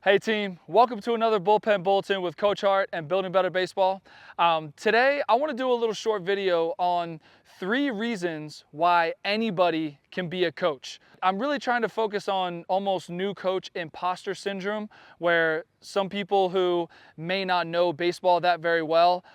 Hey team, welcome to another Bullpen Bulletin with Coach Hart and Building Better Baseball. Today I want to do a little short video on 3 reasons why anybody can be a coach. I'm really trying to focus on almost new coach imposter syndrome, where some people who may not know baseball that very well,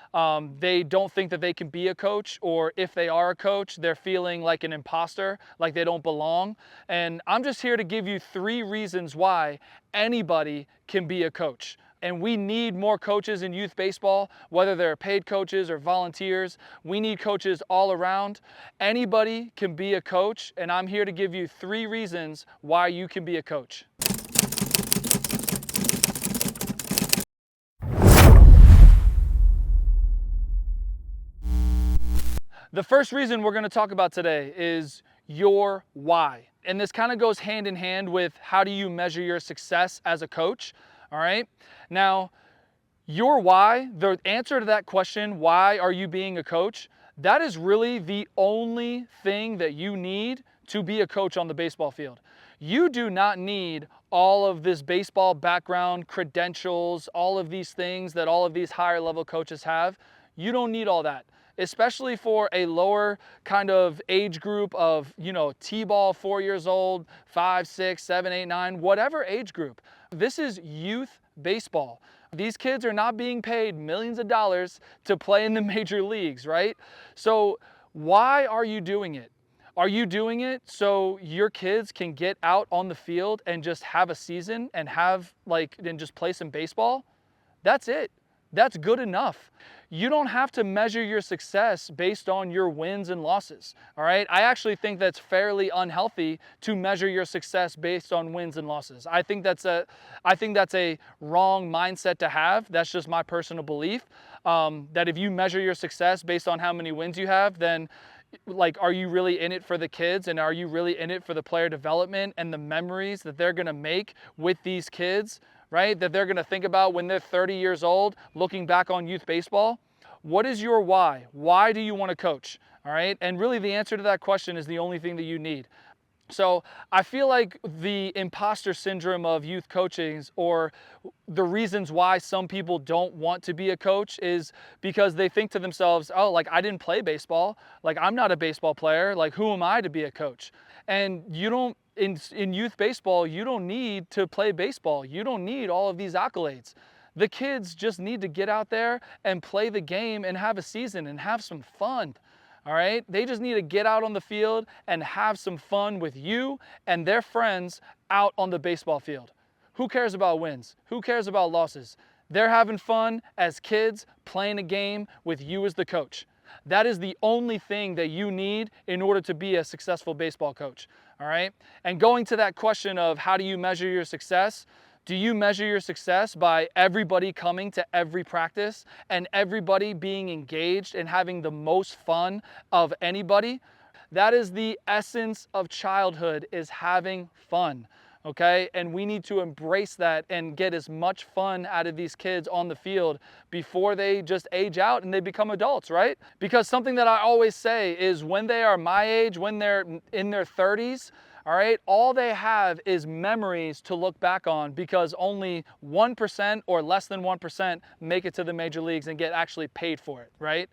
they don't think that they can be a coach, or if they are a coach, they're feeling like an imposter, like they don't belong. And I'm just here to give you 3 reasons why anybody can be a coach. And we need more coaches in youth baseball, whether they're paid coaches or volunteers. We need coaches all around. Anybody can be a coach, and I'm here to give you 3 reasons why you can be a coach. The first reason we're going to talk about today is your why. And this kind of goes hand in hand with how do you measure your success as a coach, all right? Now, your why, the answer to that question, why are you being a coach? That is really the only thing that you need to be a coach on the baseball field. You do not need all of this baseball background, credentials, all of these things that all of these higher level coaches have. You don't need all that, especially for a lower kind of age group of, T-ball, 4 years old, 5, 6, 7, 8, 9, whatever age group. This is youth baseball. These kids are not being paid millions of dollars to play in the major leagues, right? So why are you doing it? Are you doing it so your kids can get out on the field and just have a season and just play some baseball? That's it. That's good enough. You don't have to measure your success based on your wins and losses, all right? I actually think that's fairly unhealthy to measure your success based on wins and losses. I think that's a wrong mindset to have. That's just my personal belief, that if you measure your success based on how many wins you have, then are you really in it for the kids, and are you really in it for the player development and the memories that they're gonna make with these kids, right? That they're gonna think about when they're 30 years old, looking back on youth baseball? What is your why? Why do you wanna coach, all right? And really the answer to that question is the only thing that you need. So I feel like the imposter syndrome of youth coaching, or the reasons why some people don't want to be a coach, is because they think to themselves, oh, I didn't play baseball. I'm not a baseball player. Who am I to be a coach? And you don't, in youth baseball, you don't need to play baseball. You don't need all of these accolades. The kids just need to get out there and play the game and have a season and have some fun. All right? They just need to get out on the field and have some fun with you and their friends out on the baseball field. Who cares about wins? Who cares about losses? They're having fun as kids playing a game with you as the coach. That is the only thing that you need in order to be a successful baseball coach. All right? And going to that question of how do you measure your success? Do you measure your success by everybody coming to every practice and everybody being engaged and having the most fun of anybody? That is the essence of childhood, is having fun, okay? And we need to embrace that and get as much fun out of these kids on the field before they just age out and they become adults, right? Because something that I always say is when they are my age, when they're in their 30s, all right, all they have is memories to look back on, because only 1% or less than 1% make it to the major leagues and get actually paid for it, right?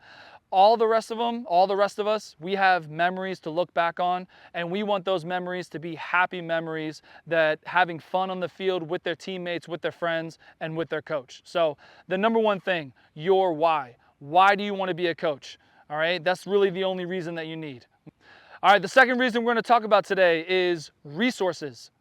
All the rest of them, all the rest of us, we have memories to look back on, and we want those memories to be happy memories, that having fun on the field with their teammates, with their friends, and with their coach. So the number one thing, your why. Why do you want to be a coach? All right, that's really the only reason that you need. All right, the second reason we're going to talk about today is resources.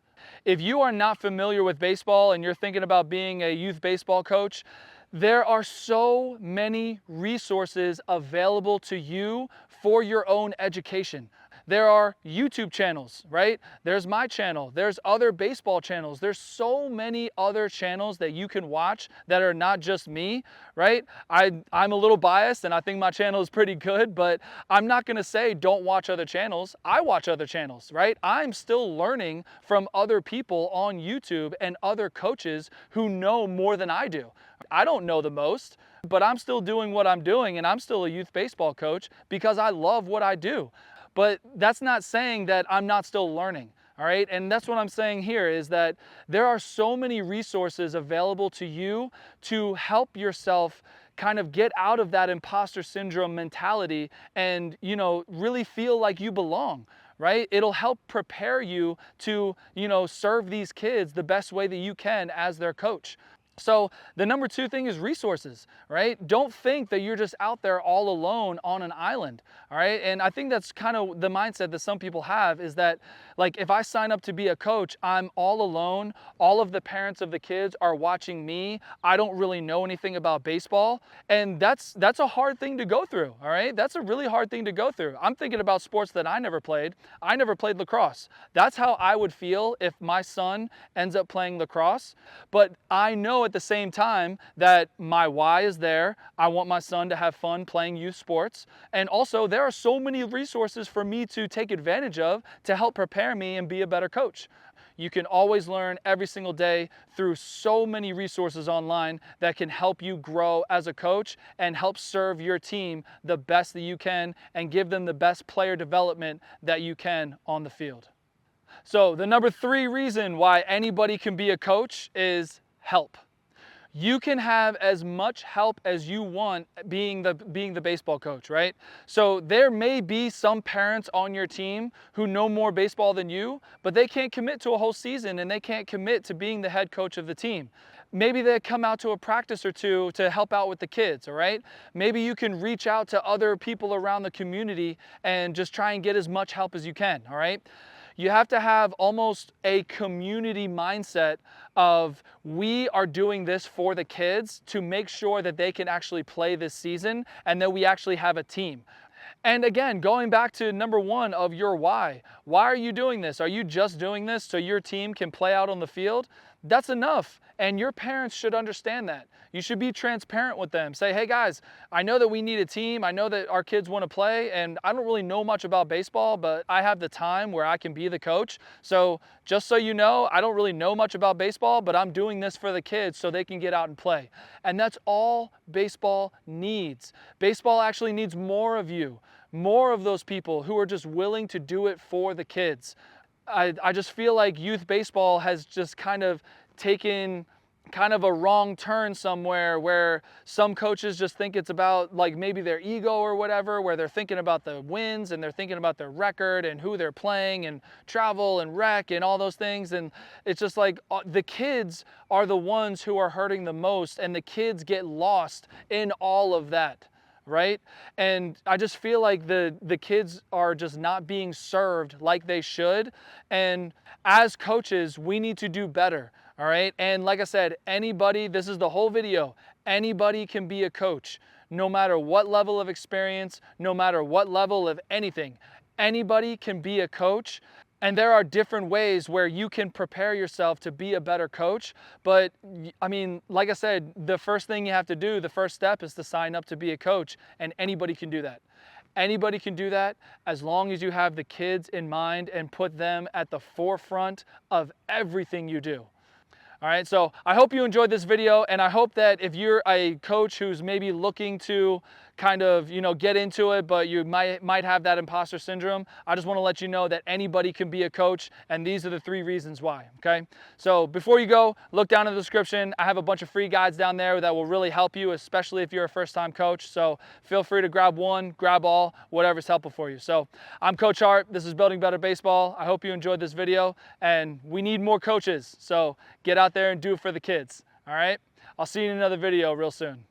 If you are not familiar with baseball and you're thinking about being a youth baseball coach, there are so many resources available to you for your own education. There are YouTube channels, right? There's my channel. There's other baseball channels. There's so many other channels that you can watch that are not just me, right? I'm a little biased and I think my channel is pretty good, but I'm not gonna say don't watch other channels. I watch other channels, right? I'm still learning from other people on YouTube and other coaches who know more than I do. I don't know the most, but I'm still doing what I'm doing, and I'm still a youth baseball coach because I love what I do. But that's not saying that I'm not still learning. All right, and that's what I'm saying here is that there are so many resources available to you to help yourself kind of get out of that imposter syndrome mentality and, really feel like you belong, right? It'll help prepare you to, serve these kids the best way that you can as their coach. So the number two thing is resources, right? Don't think that you're just out there all alone on an island, all right? And I think that's kind of the mindset that some people have, is that, like, if I sign up to be a coach, I'm all alone. All of the parents of the kids are watching me. I don't really know anything about baseball. And that's a hard thing to go through, all right? That's a really hard thing to go through. I'm thinking about sports that I never played. I never played lacrosse. That's how I would feel if my son ends up playing lacrosse. But I know at the same time that my why is there. I want my son to have fun playing youth sports. And also, there are so many resources for me to take advantage of to help prepare me and be a better coach. You can always learn every single day through so many resources online that can help you grow as a coach and help serve your team the best that you can and give them the best player development that you can on the field. So the number three reason why anybody can be a coach is help. You can have as much help as you want being the baseball coach, right? So there may be some parents on your team who know more baseball than you, but they can't commit to a whole season and they can't commit to being the head coach of the team. Maybe they come out to a practice or two to help out with the kids, all right? Maybe you can reach out to other people around the community and just try and get as much help as you can, all right? You have to have almost a community mindset of, we are doing this for the kids to make sure that they can actually play this season and that we actually have a team. And again, going back to number one of your why. Why are you doing this? Are you just doing this so your team can play out on the field? That's enough. And your parents should understand that. You should be transparent with them. Say, hey guys, I know that we need a team. I know that our kids want to play, and I don't really know much about baseball, but I have the time where I can be the coach. So just so you know, I don't really know much about baseball, but I'm doing this for the kids so they can get out and play. And that's all baseball needs. Baseball actually needs more of you, more of those people who are just willing to do it for the kids. I just feel like youth baseball has just kind of taken kind of a wrong turn somewhere, where some coaches just think it's about like maybe their ego or whatever, where they're thinking about the wins and they're thinking about their record and who they're playing and travel and rec and all those things. And it's just like the kids are the ones who are hurting the most, and the kids get lost in all of that. Right? And I just feel like the kids are just not being served like they should. And as coaches, we need to do better. All right. And like I said, anybody, this is the whole video, anybody can be a coach, no matter what level of experience, no matter what level of anything. Anybody can be a coach. And there are different ways where you can prepare yourself to be a better coach. But I mean, like I said, the first thing you have to do, the first step, is to sign up to be a coach. And anybody can do that. Anybody can do that as long as you have the kids in mind and put them at the forefront of everything you do. All right, so I hope you enjoyed this video, and I hope that if you're a coach who's maybe looking to kind of, get into it, but you might have that imposter syndrome, I just want to let you know that anybody can be a coach, and these are the 3 reasons why, okay? So before you go, look down in the description. I have a bunch of free guides down there that will really help you, especially if you're a first-time coach. So feel free to grab one, grab all, whatever's helpful for you. So I'm Coach Hart. This is Building Better Baseball. I hope you enjoyed this video, and we need more coaches. So get out there and do it for the kids, all right? I'll see you in another video real soon.